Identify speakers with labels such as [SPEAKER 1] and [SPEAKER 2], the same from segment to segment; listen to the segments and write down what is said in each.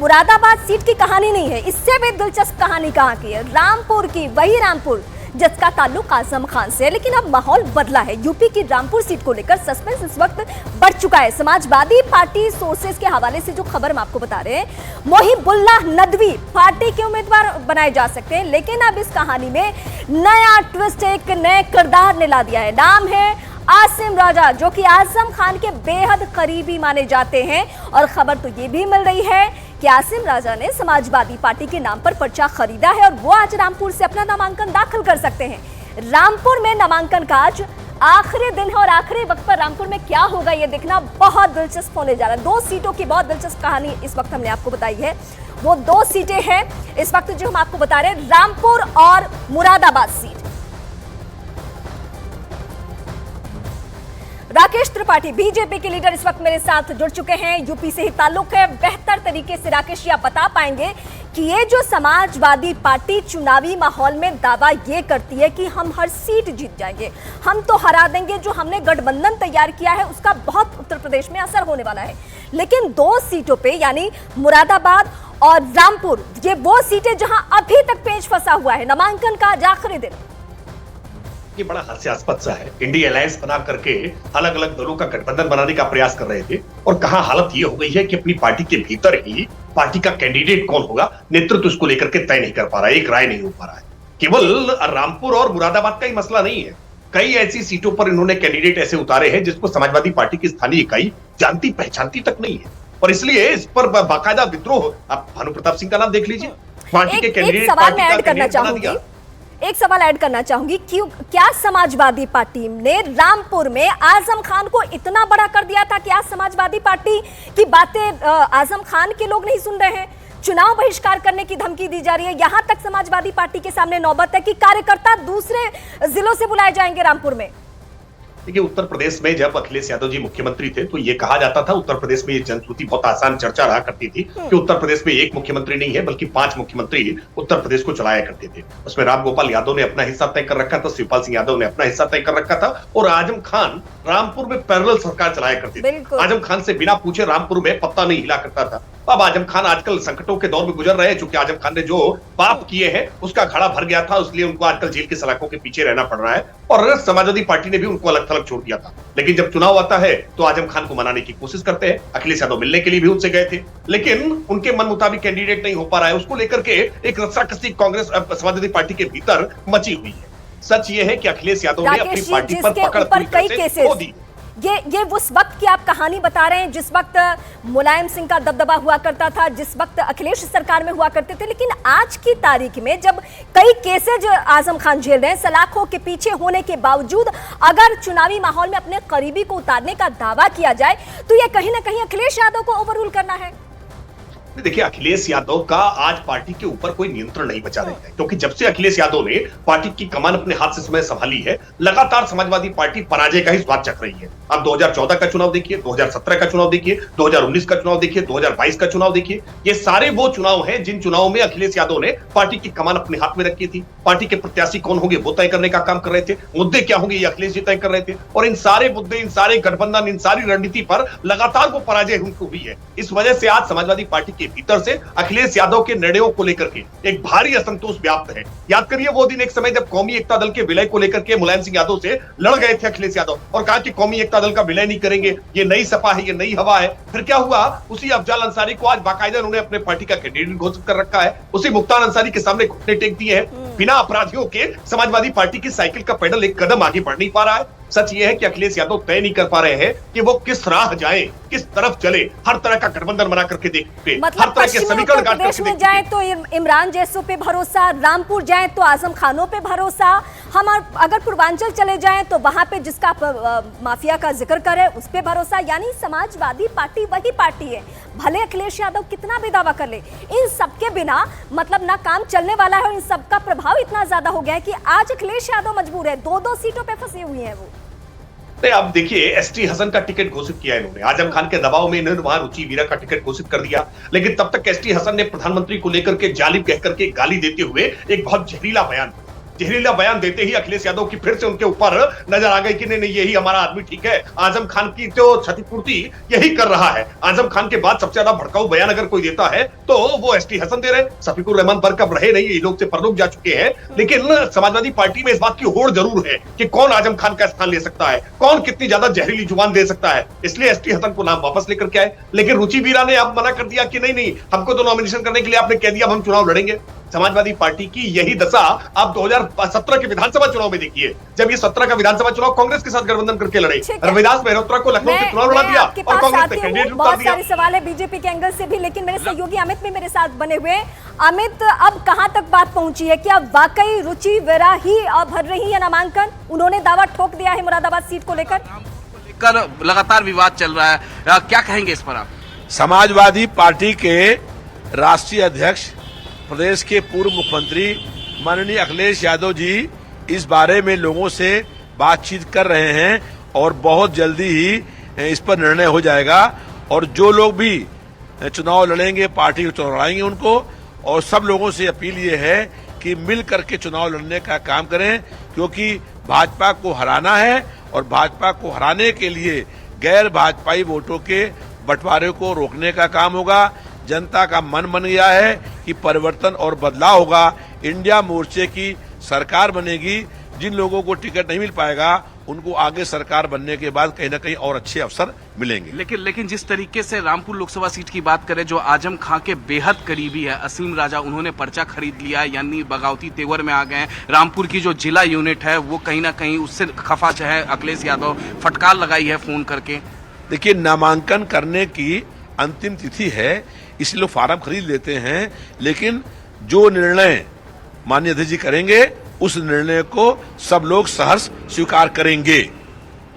[SPEAKER 1] Moradabad seat की कहानी नहीं है, इससे भी दिलचस्प कहानी कहां की है, रामपुर की। वही रामपुर जिसका ताल्लुक आजम खान से है। लेकिन अब माहौल बदला है। यूपी की रामपुर सीट को लेकर सस्पेंस इस वक्त बढ़ चुका है। समाजवादी पार्टी सोर्सेज के हवाले से जो खबर हम आपको बता रहे हैं, मोहिबुल्लाह नदवी पार्टी के उम्मीदवार बनाए जा सकते हैं। लेकिन अब इस कहानी में नया ट्विस्ट, एक नए किरदार ने ला दिया है। नाम है आसिम राजा, जो कि आजम खान के बेहद करीबी माने जाते हैं। और खबर तो ये भी मिल रही है कि आसिम राजा ने समाजवादी पार्टी के नाम पर पर्चा खरीदा है और वो आज रामपुर से अपना नामांकन दाखिल कर सकते हैं। रामपुर में नामांकन का आज आखिरी दिन है और आखिरी वक्त पर रामपुर में क्या होगा ये देखना बहुत दिलचस्प होने जा रहा है। 2 सीटों की बहुत दिलचस्प कहानी इस वक्त हमने आपको बताई है। वो 2 सीटें हैं इस वक्त जो हम आपको बता रहे हैं, रामपुर और मुरादाबाद सीट। राकेश त्रिपाठी बीजेपी के लीडर इस वक्त मेरे साथ जुड़ चुके हैं। यूपी से ही ताल्लुक है। बेहतर तरीके से राकेश आप बता पाएंगे कि ये जो समाजवादी पार्टी चुनावी माहौल में दावा ये करती है कि हम हर सीट जीत जाएंगे, हम तो हरा देंगे, जो हमने गठबंधन तैयार किया है उसका बहुत उत्तर प्रदेश में असर होने वाला है। लेकिन 2 सीटों पे यानी मुरादाबाद और रामपुर, ये वो सीटें जहां अभी तक पेच फंसा हुआ है। नामांकन का आज आखिरी दिन।
[SPEAKER 2] ये बड़ा हास्यास्पद सा है। इंडिया अलायंस बना करके अलग अलग दलों का गठबंधन बनाने का प्रयास कर रहे थे और कहां हालत ये हो गई है कि अपनी पार्टी के भीतर ही पार्टी का कैंडिडेट कौन होगा, नेतृत्व उसको लेकर के तय नहीं कर पा रहा है, एक राय नहीं हो पा रहा है। केवल रामपुर और मुरादाबाद का ही मसला नहीं है, कई ऐसी सीटों पर इन्होंने कैंडिडेट ऐसे उतारे हैं जिसको समाजवादी पार्टी की स्थानीय इकाई जानती पहचानती तक नहीं है। और इसलिए इस पर बाकायदा विद्रोह, आप भानु प्रताप सिंह का नाम देख लीजिए, पार्टी के कैंडिडेट पार्टी का कैंडिडेट बना दिया।
[SPEAKER 1] एक सवाल ऐड करना चाहूंगी, क्या समाजवादी पार्टी ने रामपुर में आजम खान को इतना बड़ा कर दिया था कि आज समाजवादी पार्टी की बातें आजम खान के लोग नहीं सुन रहे हैं? चुनाव बहिष्कार करने की धमकी दी जा रही है। यहां तक समाजवादी पार्टी के सामने नौबत है कि कार्यकर्ता दूसरे जिलों से बुलाए जाएंगे रामपुर में।
[SPEAKER 2] देखिए, उत्तर प्रदेश में जब अखिलेश यादव जी मुख्यमंत्री थे तो ये कहा जाता था, उत्तर प्रदेश में ये जनश्रुति बहुत आसान चर्चा रहा करती थी कि उत्तर प्रदेश में एक मुख्यमंत्री नहीं है बल्कि 5 मुख्यमंत्री उत्तर प्रदेश को चलाया करते थे। उसमें रामगोपाल यादव ने अपना हिस्सा तय कर रखा था, शिवपाल सिंह यादव ने अपना हिस्सा तय कर रखा था और आजम खान रामपुर में पैरेलल सरकार चलाया करते थे। आजम खान से बिना पूछे रामपुर में पत्ता नहीं हिला करता था। अब आजम खान आजकल संकटों के दौर में गुजर रहे हैं, चूंकि आजम खान ने जो पाप किए हैं उसका घड़ा भर गया था, इसलिए उनको आजकल जेल की सलाखों के पीछे रहना पड़ रहा है और समाजवादी पार्टी ने भी उनको अलग थलग छोड़ दिया था। लेकिन जब चुनाव आता है तो आजम खान को मनाने की कोशिश करते हैं। अखिलेश यादव मिलने के लिए भी उनसे गए थे, लेकिन उनके मन मुताबिक कैंडिडेट नहीं हो पा रहा है। उसको लेकर के एक रस्साकसी कांग्रेस समाजवादी पार्टी के भीतर मची हुई है। सच ये है कि अखिलेश यादव ने अपनी पार्टी पर पकड़ पूरी तरह से खो दी।
[SPEAKER 1] ये उस वक्त की आप कहानी बता रहे हैं जिस वक्त मुलायम सिंह का दबदबा हुआ करता था, जिस वक्त अखिलेश सरकार में हुआ करते थे। लेकिन आज की तारीख में जब कई केसेज आजम खान झेल रहे हैं, सलाखों के पीछे होने के बावजूद अगर चुनावी माहौल में अपने करीबी को उतारने का दावा किया जाए तो यह कहीं ना कहीं अखिलेश यादव को ओवररूल करना है।
[SPEAKER 2] देखिए, अखिलेश यादव का आज पार्टी के ऊपर कोई नियंत्रण नहीं बचा रहता है, क्योंकि जब से अखिलेश यादव ने पार्टी की कमान अपने हाथ से समय संभाली है, लगातार समाजवादी पार्टी पराजय का ही स्वाद चख रही है। अब 2014 का चुनाव देखिए, 2017 का चुनाव देखिए, 2019 का चुनाव देखिए, 2022 का चुनाव देखिए। ये सारे वो चुनाव हैं जिन चुनावों में अखिलेश यादव ने पार्टी की कमान अपने हाथ में रखी थी। पार्टी के प्रत्याशी कौन होंगे वो तय करने का काम कर रहे थे, मुद्दे क्या होंगे ये अखिलेश जी तय कर रहे थे। और इन सारे मुद्दे, इन सारे गठबंधन, इन सारी रणनीति पर लगातार वो पराजय उनको हुई है। इस वजह से आज समाजवादी पार्टी के भीतर से अखिलेश यादव के निर्णयों को लेकर के एक भारी असंतोष व्याप्त है। याद करिए वो दिन, एक समय जब कौमी एकता दल के विलय को लेकर के मुलायम सिंह यादव से लड़ गए थे अखिलेश यादव और कहा कि कौमी एकता दल का विलय नहीं करेंगे, ये नई सपा है, ये नई हवा है। फिर क्या हुआ, उसी अफजल अंसारी को आज बाकायदा उन्होंने अपने पार्टी का कैंडिडेट घोषित कर रखा है, उसी मुख्तार अंसारी के सामने घुटने टेक दिए हैं। बिना अपराधियों के समाजवादी पार्टी की साइकिल का पेडल एक कदम आगे बढ़ नहीं पा रहा है। सच ये है कि अखिलेश यादव तय नहीं कर पा रहे हैं कि वो किस राह जाए, किस तरफ चले। हर तरह का गठबंधन बना करके देखते, हर तरह के समीकरण गांठ करके
[SPEAKER 1] में जाए तो इमरान जैसों पे भरोसा, रामपुर जाए तो आजम खानों पे भरोसा, हम अगर पूर्वांचल चले जाएं तो वहां पे जिसका माफिया का जिक्र करे उस पे भरोसा। यानी समाजवादी पार्टी वही पार्टी है, भले अखिलेश यादव कितना भी दावा कर ले, इन सबके बिना मतलब ना काम चलने वाला है और इन सबका प्रभाव इतना ज्यादा हो गया है कि आज अखिलेश यादव मजबूर है, 2-2 सीटों पे फंसे हुए हैं वो।
[SPEAKER 2] अब देखिए, एसटी हसन का टिकट घोषित किया इन्होंने, आजम खान के दबाव में इन्होंने वहां रुचि वीरा का टिकट घोषित कर दिया। लेकिन तब तक एसटी हसन ने प्रधानमंत्री को लेकर के जालिम कहकर के गाली देते हुए एक बहुत जहरीला बयान, जहरीला बयान देते ही अखिलेश यादव की फिर से उनके ऊपर नजर आ गई कि नहीं नहीं यही हमारा आदमी ठीक है। आजम खान की तो क्षतिपूर्ति यही कर रहा है। आजम खान के बाद सबसे ज्यादा भड़काऊ बयान अगर कोई देता है तो वो एसटी हसन दे रहे हैं। शफीकुर रहमान बरकब रहे नहीं, ये लोग से परलोक जा चुके हैं। लेकिन समाजवादी पार्टी में इस बात की होड़ जरूर है कि कौन आजम खान का स्थान ले सकता है, कौन कितनी ज्यादा जहरीली जुबान दे सकता है। इसलिए एसटी हसन को नाम वापस लेकर के आए। लेकिन रुचि वीरा ने अब मना कर दिया कि नहीं नहीं, हमको तो नॉमिनेशन करने के लिए आपने कह दिया, अब हम चुनाव लड़ेंगे। समाजवादी पार्टी की यही दशा आप 2017 के विधानसभा चुनाव में देखिए, जब ये 17 का विधानसभा चुनाव कांग्रेस के साथ गठबंधन करके लड़े, रविदास मेहरोत्रा को लखनऊ से चुनाव लड़ा दिया और कांग्रेस ने कैंडिडेट उतार दिया।
[SPEAKER 1] बहुत सारे सवाल है बीजेपी के एंगल से भी, लेकिन मेरे सहयोगी अमित भी मेरे साथ बने हुए। अमित, अब कहां तक बात पहुंची है? क्या वाकई रुचि वीरा ही भर रही है नामांकन? उन्होंने दावा ठोक दिया है मुरादाबाद सीट को लेकर
[SPEAKER 3] लगातार विवाद चल रहा है, क्या कहेंगे इस पर आप?
[SPEAKER 4] समाजवादी पार्टी के राष्ट्रीय अध्यक्ष, प्रदेश के पूर्व मुख्यमंत्री माननीय अखिलेश यादव जी इस बारे में लोगों से बातचीत कर रहे हैं और बहुत जल्दी ही इस पर निर्णय हो जाएगा। और जो लोग भी चुनाव लड़ेंगे, पार्टी को चुनाव लड़ाएंगे उनको, और सब लोगों से अपील ये है कि मिल करके चुनाव लड़ने का काम करें, क्योंकि भाजपा को हराना है और भाजपा को हराने के लिए गैर भाजपाई वोटों के बंटवारे को रोकने का काम होगा। जनता का मन बन गया है कि परिवर्तन और बदलाव होगा, इंडिया मोर्चे की सरकार बनेगी। जिन लोगों को टिकट नहीं मिल पाएगा उनको आगे सरकार बनने के बाद कहीं ना कहीं और अच्छे अवसर मिलेंगे।
[SPEAKER 3] लेकिन जिस तरीके से रामपुर लोकसभा सीट की बात करें, जो आजम खां के बेहद करीबी है असीम राजा, उन्होंने पर्चा खरीद लिया है, यानी बगावती तेवर में आ गए हैं। रामपुर की जो जिला यूनिट है वो कहीं ना कहीं उससे खफा है। अखिलेश यादव फटकार लगाई है फोन करके।
[SPEAKER 4] देखिए, नामांकन करने की अंतिम तिथि है, इसलिए लोग फार्म खरीद लेते हैं, लेकिन जो निर्णय माननीय अध्यक्ष जी करेंगे उस निर्णय को सब लोग सहर्ष स्वीकार करेंगे।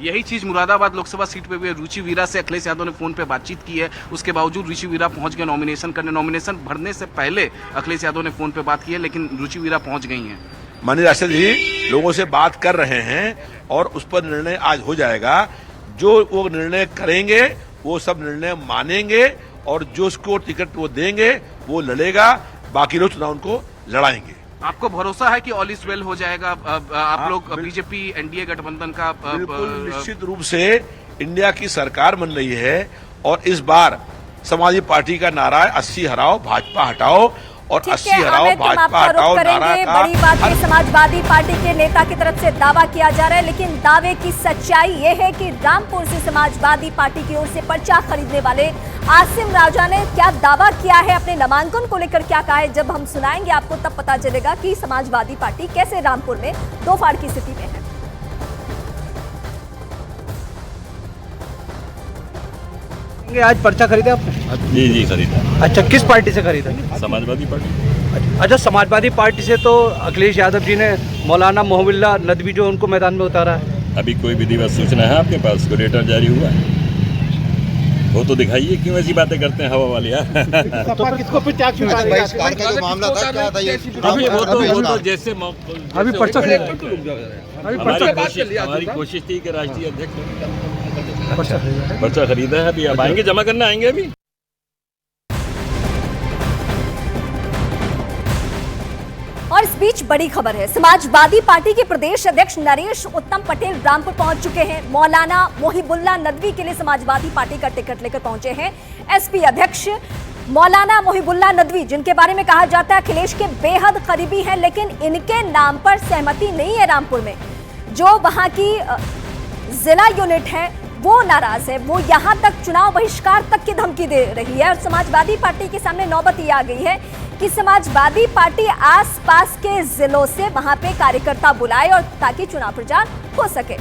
[SPEAKER 3] यही चीज मुरादाबाद लोकसभा सीट पे भी रुचि वीरा से अखिलेश यादव ने फोन पे बातचीत की है। उसके बावजूद रुचि वीरा पहुंच गए नॉमिनेशन करने। नॉमिनेशन भरने से पहले अखिलेश यादव ने फोन पे बात की है, लेकिन रुचि वीरा पहुंच गई हैं।
[SPEAKER 4] माननीय राष्ट्रपति जी लोगों से बात कर रहे हैं और उस पर निर्णय आज हो जाएगा। जो वो निर्णय करेंगे वो सब निर्णय मानेंगे और जो उसको टिकट वो देंगे वो लड़ेगा, बाकी लोग चुनाव उनको लड़ाएंगे।
[SPEAKER 3] आपको भरोसा है कि ऑल इज वेल हो जाएगा? आप लोग बीजेपी एनडीए गठबंधन का
[SPEAKER 4] बिल्कुल निश्चित रूप से इंडिया की सरकार बन रही है और इस बार समाजवादी पार्टी का नारा है 80 हराओ भाजपा हटाओ, और 80 हराओ भाजपा हटाओ नारा का
[SPEAKER 1] बड़ी बात है। समाजवादी पार्टी के नेता की तरफ से दावा किया जा रहा है, लेकिन दावे की सच्चाई ये है कि रामपुर से समाजवादी पार्टी की ओर से पर्चा खरीदने वाले आसिम राजा ने क्या दावा किया है, अपने नामांकन को लेकर क्या कहा है। जब हम सुनाएंगे आपको तब पता चलेगा कि समाजवादी पार्टी कैसे रामपुर में दो फाड़ की स्थिति में है।
[SPEAKER 5] आज पर्चा खरीदा आपने?
[SPEAKER 6] जी खरीदा।
[SPEAKER 5] अच्छा, किस पार्टी से खरीदा?
[SPEAKER 6] समाजवादी पार्टी।
[SPEAKER 5] अच्छा, समाजवादी पार्टी से तो अखिलेश यादव जी ने मौलाना मोहम्मद नदवी जो उनको मैदान में उतारा है।
[SPEAKER 6] अभी कोई विधिवत सूचना है आपके पास? कोई लेटर जारी हुआ है? वो तो दिखाइए, क्यों ऐसी बातें करते हैं हवा वाले यार।
[SPEAKER 5] तो किसको प्रत्याशी
[SPEAKER 7] बहिष्कार का जो मामला था क्या था ये?
[SPEAKER 6] अभी वो तो जैसे
[SPEAKER 5] अभी पर्चा
[SPEAKER 6] हमारी कोशिश थी कि राष्ट्रीय अध्यक्ष पर्चा खरीदा है। अभी आप आएंगे, जमा करने आएंगे अभी।
[SPEAKER 1] और इस बीच बड़ी खबर है, समाजवादी पार्टी के प्रदेश अध्यक्ष नरेश उत्तम पटेल रामपुर पहुंच चुके हैं। मौलाना मोहिबुल्लाह नदवी के लिए समाजवादी पार्टी का टिकट लेकर पहुंचे हैं एसपी अध्यक्ष मौलाना मोहिबुल्लाह नदवी, जिनके बारे में कहा जाता है अखिलेश के बेहद करीबी हैं, लेकिन इनके नाम पर सहमति नहीं है। रामपुर में जो वहां की जिला यूनिट है वो नाराज है, वो यहां तक चुनाव बहिष्कार तक की धमकी दे रही है। और समाजवादी पार्टी के सामने नौबत ये आ गई है कि समाजवादी पार्टी आसपास के जिलों से वहां पे कार्यकर्ता बुलाए और ताकि चुनाव प्रचार हो सके।